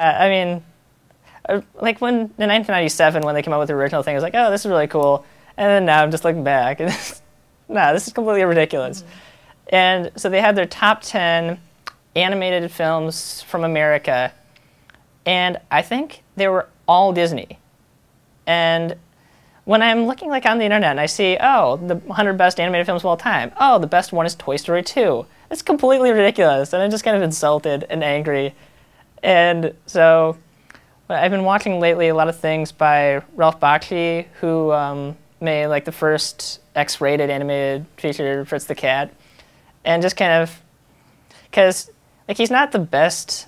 I mean, like when in 1997 when they came out with the original thing, I was like, oh, this is really cool. And then now I'm just looking back, and no, this is completely ridiculous. And so they had their top 10 animated films from America, and I think they were all Disney. And when I'm looking like on the internet and I see, oh, the 100 best animated films of all time, oh, the best one is Toy Story 2. That's completely ridiculous, and I'm just kind of insulted and angry. And so I've been watching lately a lot of things by Ralph Bakshi, who made like the first X-rated animated feature, Fritz the Cat, and just kind of, because like he's not the best,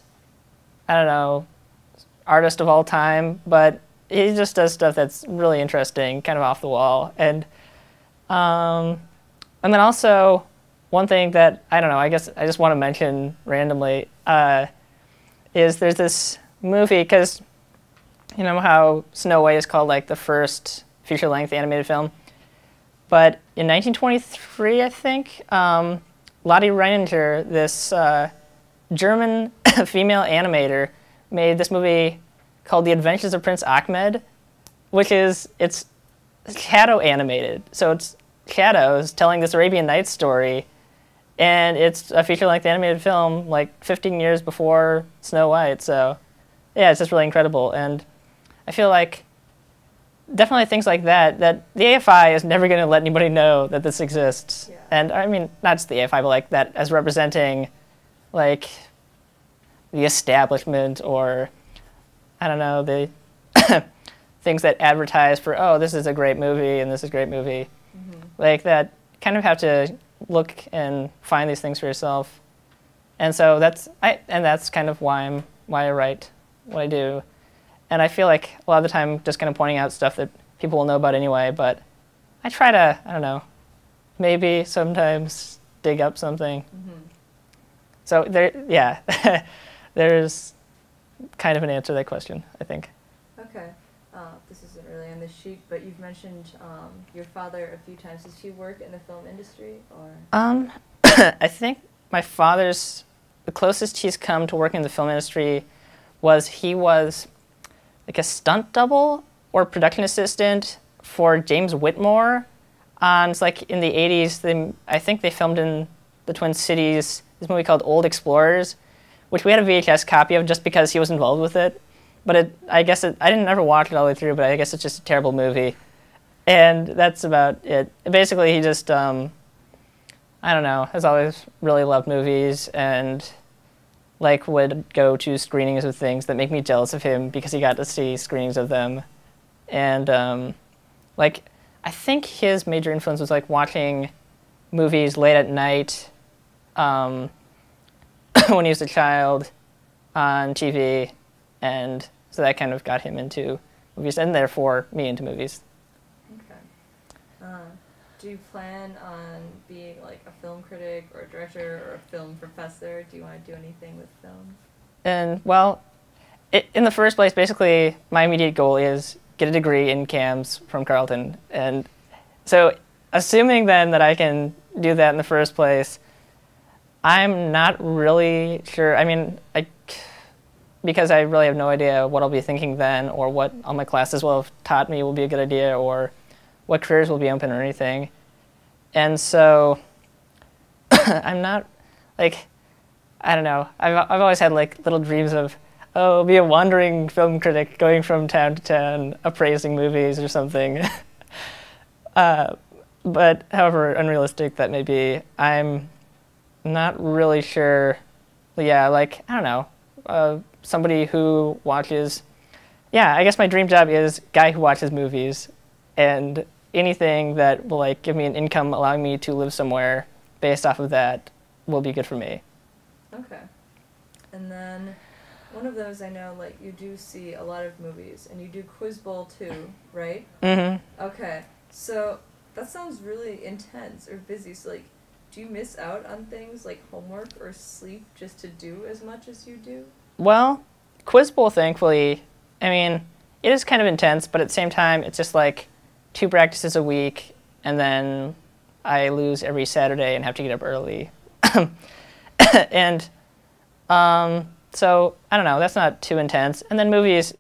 I don't know, artist of all time, but he just does stuff that's really interesting, kind of off the wall. And then also one thing that, I don't know, I guess I just want to mention randomly is there's this movie, because you know how Snow White is called like the first feature-length animated film? But in 1923, I think, Lottie Reininger, this German female animator, made this movie called The Adventures of Prince Ahmed, which is, it's shadow animated. So it's shadows telling this Arabian Nights story, and it's a feature-length animated film like 15 years before Snow White. So yeah, it's just really incredible. And I feel like definitely things like that, that the AFI is never going to let anybody know that this exists. Yeah. And I mean, not just the AFI, but like that as representing like the establishment, or I don't know, the things that advertise for, oh, this is a great movie and this is a great movie. Like that, kind of have to look and find these things for yourself. And so that's kind of why I write what I do. And I feel like a lot of the time just kind of pointing out stuff that people will know about anyway, but I try to, I don't know, maybe sometimes dig up something. So there, yeah, there's kind of an answer to that question, I think. Okay. This isn't really on the sheet, but you've mentioned your father a few times. Does he work in the film industry, or? I think my father's, the closest he's come to working in the film industry was he was like a stunt double or production assistant for James Whitmore on, it's like in the 80s, I think they filmed in the Twin Cities this movie called Old Explorers, which we had a VHS copy of just because he was involved with it. But I didn't ever watch it all the way through, but I guess it's just a terrible movie. And that's about it. Basically, he just, I don't know, has always really loved movies and like would go to screenings of things that make me jealous of him because he got to see screenings of them. And like, I think his major influence was like watching movies late at night when he was a child on TV. And so that kind of got him into movies, and therefore me into movies. Okay. Do you plan on being like a film critic or a director or a film professor? Do you want to do anything with film? And well, in the first place, basically my immediate goal is get a degree in CAMS from Carleton. And so assuming then that I can do that in the first place, I'm not really sure. I mean, because I really have no idea what I'll be thinking then, or what all my classes will have taught me will be a good idea, or what careers will be open or anything. And so I'm not, like, I don't know. I've always had like little dreams of, oh, be a wandering film critic going from town to town, appraising movies or something. But however unrealistic that may be, I'm not really sure. Yeah, like, I don't know. Somebody who watches, yeah, I guess my dream job is guy who watches movies, and anything that will like give me an income allowing me to live somewhere based off of that will be good for me. Okay. And then one of those, I know like you do see a lot of movies, and you do Quiz Bowl too, right? Okay. So that sounds really intense or busy. So like, do you miss out on things like homework or sleep just to do as much as you do? Well, Quiz Bowl, thankfully, I mean, it is kind of intense, but at the same time, it's just like 2 practices a week, and then I lose every Saturday and have to get up early. And So I don't know. That's not too intense. And then movies.